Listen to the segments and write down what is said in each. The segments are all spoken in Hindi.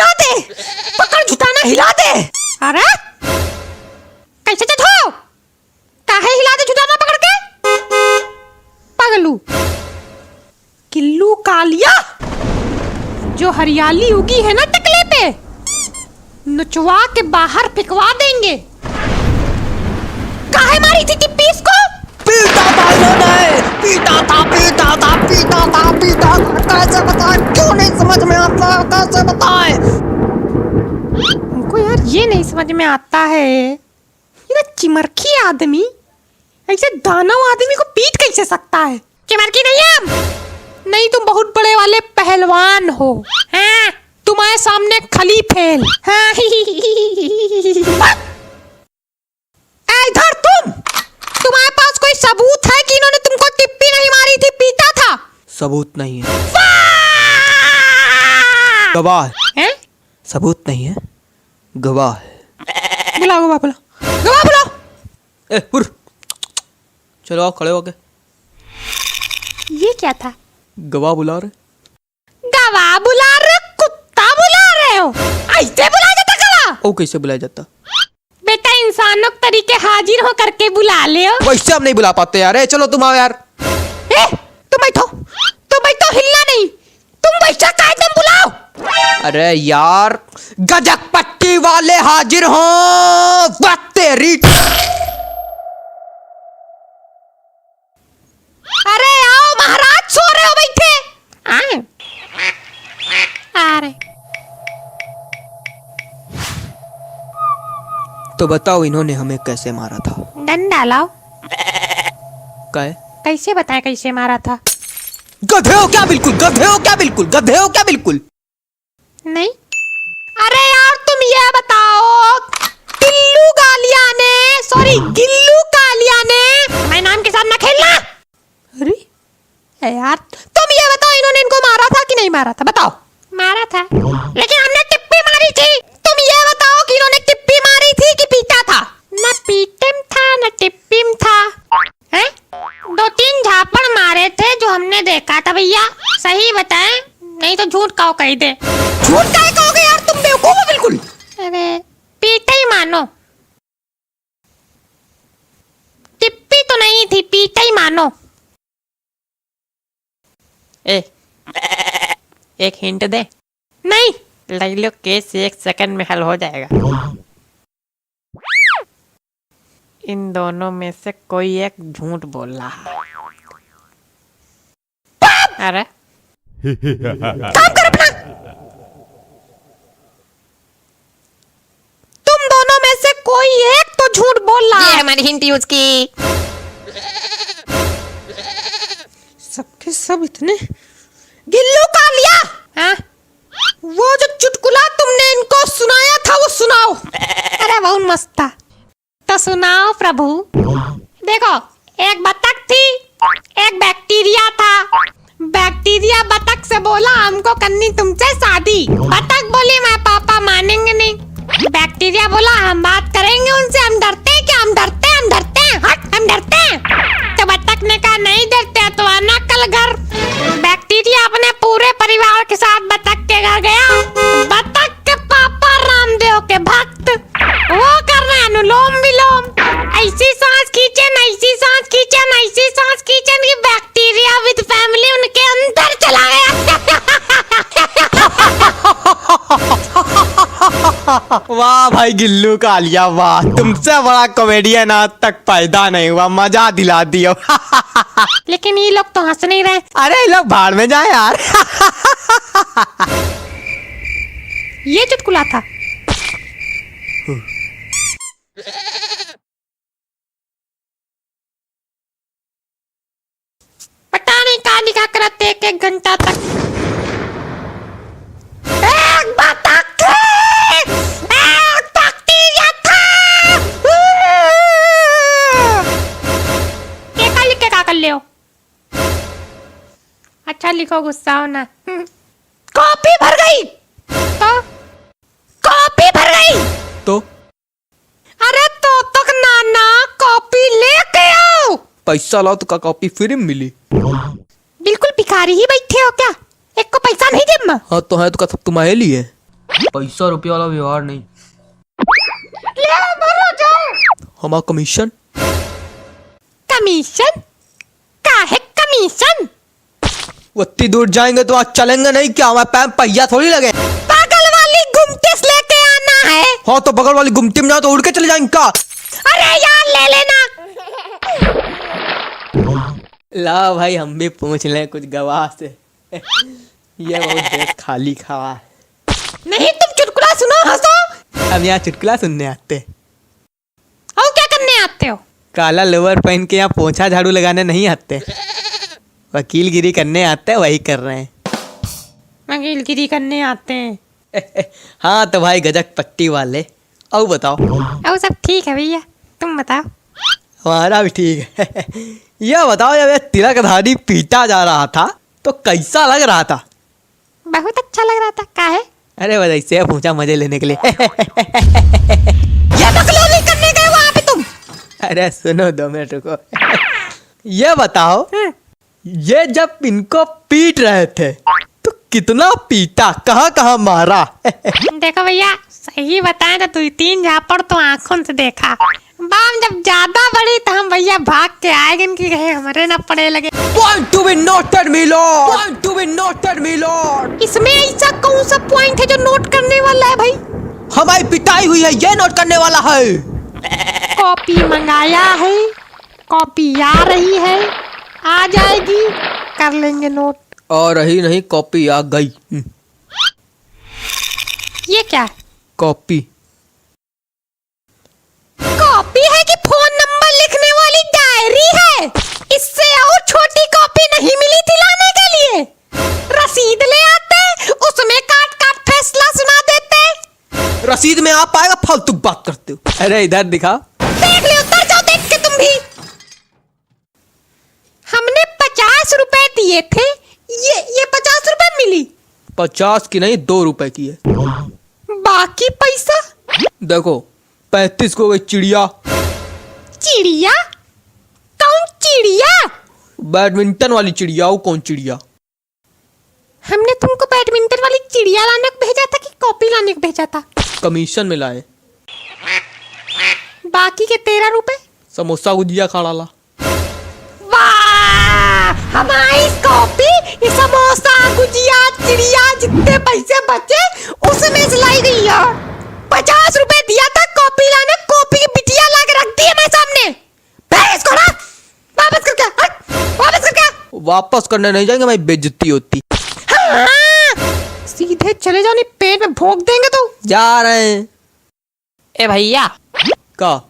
हिला दे, पकड़ झुटाना हिला दे। अरे कैसे चढ़ो, काहे हिला दे झुटाना पकड़ के, पगलू। किल्लू कालिया, जो हरियाली उगी है ना टकले पे, नुचवा के बाहर फेंकवा देंगे। काहे मारी थी टिप्पी इसको? पीटा था इन्होंने, पीटा था। कैसे बताएं, क्यों नहीं समझ में आता, कैसे बताएं? हमको यार ये नहीं समझ में आता है, ये ना चिमरखी आदमी ऐसे दानव आदमी को पीट कैसे सकता है? चिमरखी नहीं है हम, नहीं तुम बहुत बड़े वाले पहलवान हो। हाँ, तुम्हारे सामने खली फेल। हाँ। इधर तुम्हारे पास कोई सबूत है कि इन्होंने तुमको टिप्पी नहीं मारी थी, पीटा था? सबूत नहीं है, गवाह है। सबूत नहीं है, गवाह है। बुलाओ गवाह, गवाह बुलाओ। चलो आओ, खड़े हो गए। ये क्या था? गवाह बुला रहे। गवाह बुला रहे, कुत्ता बुला रहे हो? ऐसे बुलाया जाता गवाह? ओ कैसे बुलाया जाता? बेटा इंसानों के तरीके हाजिर हो करके बुला ले हो। वैसे हम नहीं बुला पाते यार। चलो तुम आओ यार। तुम बैठो, हिलना नहीं। तुम वैसा काहे तुम बुलाओ? अरे यार, गजक पट्टी वाले हाजिर हो। तेरी अरे आओ महाराज, सो रहे हो बैठे? अरे तो बताओ इन्होंने हमें कैसे मारा था? डंडा लाओ। कैसे बताएं कैसे मारा था? गधे हो क्या बिल्कुल, गधे हो क्या बिल्कुल, गधे हो क्या बिल्कुल? नहीं। अरे यार तुम ये बताओ, गिल्लू कालिया ने, मैं नाम के साथ ना खेलना। अरे यार तुम ये बताओ, इन्होंने इनको मारा था कि नहीं मारा था? बताओ। मारा था, लेकिन हमने टिप्पी मारी थी। तुम ये बताओ कि इन्होंने टिप्पी मारी थी कि पीटा था? ना पीटम था ना टिप्पीम था। हैं? 2-3 झापड़ मारे थे जो हमने देखा था भैया, सही बताएं, नहीं तो झूठ कहो कही दे। झूठ काहे कहोगे यार, तुम बेवकूफ हो बिल्कुल। अरे पीटा ही मानो, टिप्पी तो नहीं थी, पीटा ही मानो। एक हिंट दे? नहीं। ले लो, केस 1 सेकंड में हल हो जाएगा। इन दोनों में से कोई एक झूठ बोल रहा है। अरे काम कर अपना। तुम दोनों में से कोई एक तो झूठ बोल रहा ये है। हमारी हिंट यूज की। सबके सब इतने गिल्लू कालिया। हाँ? वो जो चुटकुला तुमने इनको सुनाया था वो सुनाओ। अरे बहुत मस्त था, तो सुनाओ प्रभु। देखो, एक बतख थी, एक बैक्टीरिया था। बैक्टीरिया बतख से बोला हमको करनी तुमसे शादी। बतख बोली मैं पापा मानेंगे नहीं। बैक्टीरिया बोला हम बात करेंगे उनसे, हम डरते हैं क्या, हम डरते हैं, हट हम डरते हैं। तो बतख ने कहा नहीं डरते तो आना कल घर। बैक्टीरिया अपने पूरे परिवार के साथ बतख के घर गया। बतख के पापा रामदेव के भक्त, वो कर रहे अनुलोम विलोम, ऐसी सांस खींचन, ऐसी सांस खींचन, ऐसी सांस खींचन कि बैक्टीरिया विद फैमिली उनके अंदर चला गया। वाह भाई गिल्लू कालिया, वाह, तुमसे बड़ा कॉमेडियन आज तक पैदा नहीं हुआ, मजा दिला दियो। लेकिन ये लोग तो हंस नहीं रहे। अरे लोग भाड़ में जाए यार। ये चुटकुला था। पता नहीं कहाँ लिखा करते 1 घंटा तक। एक बतख थी, एक बैक्टीरिया था। क्या लिख के क्या कर ले हो? अच्छा लिखो, गुस्सा हो ना। कॉपी भर गई तो अरे तो तक नाना कॉपी लेके आओ। पैसा लाओ तो का कॉपी फ्री में मिली। बिल्कुल भिखारी ही बैठे हो क्या? एक को पैसा नहीं जेब में। हाँ तो है तो का सब तुम्हारे लिए। पैसा रुपया वाला व्यवहार नहीं। ले भरो जाओ। हमारा कमीशन। कमीशन? काहे कमीशन? उतनी दूर जाएंगे तो आज चलेंगे नहीं क्या? हमारे पैर पहिया थोड़ी लगे। बगल वाली गुमटी से लेके आना है। हाँ तो बगल वाली गुमटी में जाओ तो उड़ के चले जाएंगे क्या? अरे यार ले लेना। ला भाई हम भी पूछ लें कुछ गवाह से। ये बहुत देर खाली खावा है। नहीं तुम चुटकुला सुनो हंसो। हम यहाँ चुटकुला सुनने आते हैं। और क्या करने आते हो? काला लोअर पहन के यहाँ पोछा झाड़ू लगाने नहीं आते। वकीलगिरी करने आते हैं, वही कर रहे हैं। वकीलगिरी करने आते हैं। हाँ तो भाई गजक पट्टी वाले। और बताओ। और सब ठीक है भैया, तुम बताओ। हमारा भी ठीक है। यह बताओ जब ये तिलकधारी पीटा जा रहा था तो कैसा लग रहा था? बहुत अच्छा लग रहा था। काहे? अरे बस ऐसे पूछा मजे लेने के लिए। ये बकलोली करने गए वहाँ पे तुम? अरे सुनो 2 मिनट रुको। ये बताओ ये जब इनको पीट रहे थे तो कितना पीटा, कहाँ कहाँ मारा? देखो भैया सही बताएं तो 2-3 झापड़ तो आंखों से देखा। बाम जब ज्यादा बड़ी तो हम भैया भाग के आएंगे कि कहीं हमारे ना पड़े लगे। Point to be noted, my lord. Point to be noted, my lord. इसमें ऐसा कौन सा पॉइंट है जो नोट करने वाला है भाई? हमारी पिटाई हुई है ये नोट करने वाला है। कॉपी मंगाया है, कॉपी आ रही है, आ जाएगी, कर लेंगे नोट। और रही नहीं कॉपी आ गई। ये क्या है? कॉपी। कॉपी है कि फोन नंबर लिखने वाली डायरी है? इससे और छोटी कॉपी नहीं मिली थी लाने के लिए। रसीद ले आते, उसमें काट काट फैसला सुना देते। रसीद में आ पाएगा, फालतू बात करते हो। अरे इधर दिखा। देख ले, उतर जाओ देख के तुम भी। हमने 50 रुपए दिए थे, ये 50 रुपए मिली। 50 की नहीं 2 रुपए की है। बाकी पैसा? देखो 35 को गई चिड़िया। चिड़िया? कौन चिड़िया? बैडमिंटन वाली चिड़िया। वो कौन चिड़िया? हमने तुमको बैडमिंटन वाली चिड़िया लाने को भेजा था कि कॉपी लाने को भेजा था? कमीशन में लाए। बाकी के 13 रुपए? समोसा गुजिया खाड़ा ला। वाह! हमारी कॉपी, ये समोसा, गुजिया, चिड़िया, जितने पैसे बचे उसमें से लाई गई है। 50 रुपए दिया था कॉपी लाने, कॉपी की बिटिया ला के रख दी है मेरे सामने। भेज इसको ना, वापस करके हट, वापस करके। वापस करने नहीं जाएंगे, मेरी बेइज्जती होती। हाँ, सीधे चले जाओ, नहीं पेट में भोंक देंगे तो। जा रहे हैं। ए भैया का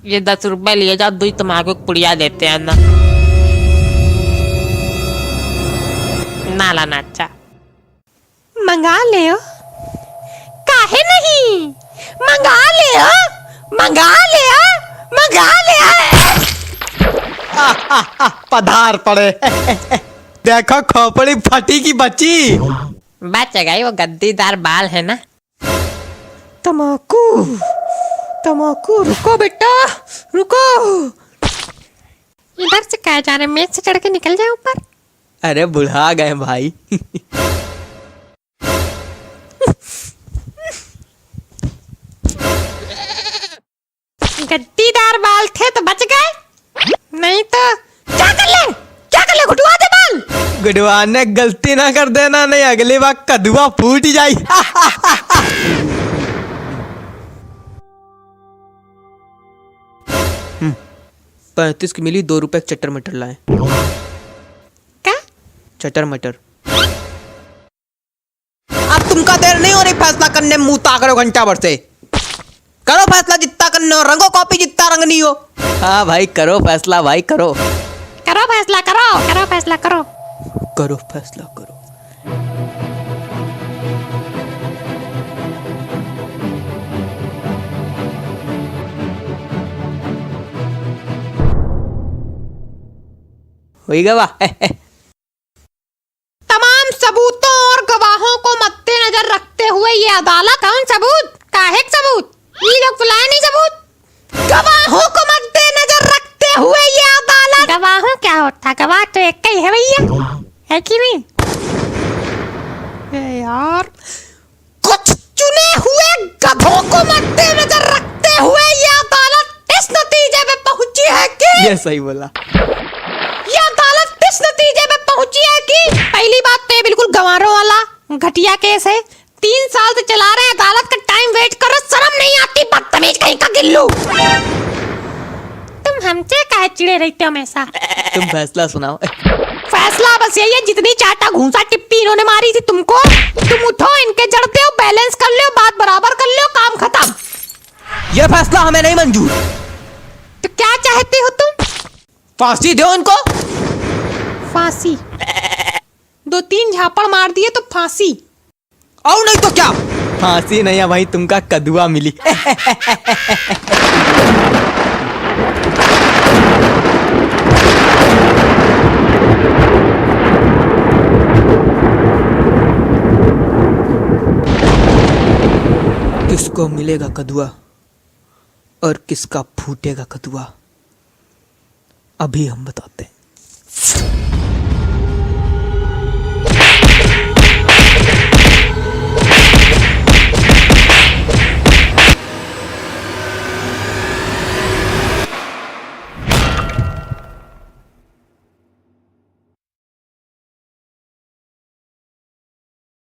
ये 10 रुपए लिए जाओ, 2 तुम्हारे को पुड़िया देते हैं ना। ना लाना अच्छा। मंगा ले हो। काहे नहीं? मंगा ले हो, मंगा ले हो, मंगा ले हो। पधार पड़े। देखो खोपड़ी फटी की बची। बच गई, वो गद्दीदार बाल है ना। तमाकू, तमाकू, रुको बेटा, रुको। इधर से क्या जा रहे? मेज से चढ़ के निकल जाए ऊपर। अरे बुढ़ा गए भाई। गद्दीदार बाल थे तो बच गए, नहीं तो क्या कर ले? क्या कर ले? घुटवा दे बाल। गुडवाने गलती ना कर देना, नहीं अगली बार कदुआ फूट जाई। 35 की मिली, 2 रुपए चटर मटर लाए। क्या? चटर मटर। अब तुमका देर नहीं हो रही फैसला करने में, मुंह ताकरो घंटा भर से। करो फैसला जितना करना हो, रंगो कॉपी जितना रंगनी हो। हाँ भाई करो फैसला, भाई करो। करो फैसला, करो करो फैसला, करो करो फैसला करो। हुई गवा। तमाम सबूतों और गवाहों को मद्देनजर रखते हुए ये अदालत। कौन सबूत? काहे सबूत? ये लोग बुलाए नहीं सबूत। गवाहों को मद्देनजर रखते हुए ये अदालत। गवाहों क्या होता? गवाह तो एक ही है भैया, है कि नहीं? यार कुछ चुने हुए गधों को मद्देनजर रखते हुए ये अदालत इस नतीजे पे पहुंची है कि ये सही बोला। ये अदालत इस नतीजे पे पहुंची है कि पहली बात तो ये बिल्कुल गंवारों वाला घटिया केस है। 3 साल से चला रहे हैं, अदालत का टाइम वेट कर रहे, शर्म नहीं आती, बदतमीज कहीं का गिल्लू। तुम हमसे काहे चिड़े रहते हो हमेशा? तुम फैसला सुनाओ। फैसला बस यही है, जितनी चाटा घूंसा टिप्पी इन्होंने मारी थी तुमको, तुम उठो, इनके जड़ते हो, बैलेंस कर लो, बात बराबर कर लो, काम खत्म। ये फैसला हमें नहीं मंजूर। तो क्या चाहते हो तुम? फांसी दो उनको। फांसी? 2-3 झापड़ मार दिए तो फांसी? और नहीं तो क्या, फांसी नहीं है भाई, तुमका कदुआ मिली। किसको मिलेगा कदुआ और किसका फूटेगा कदुआ, अभी हम बताते हैं।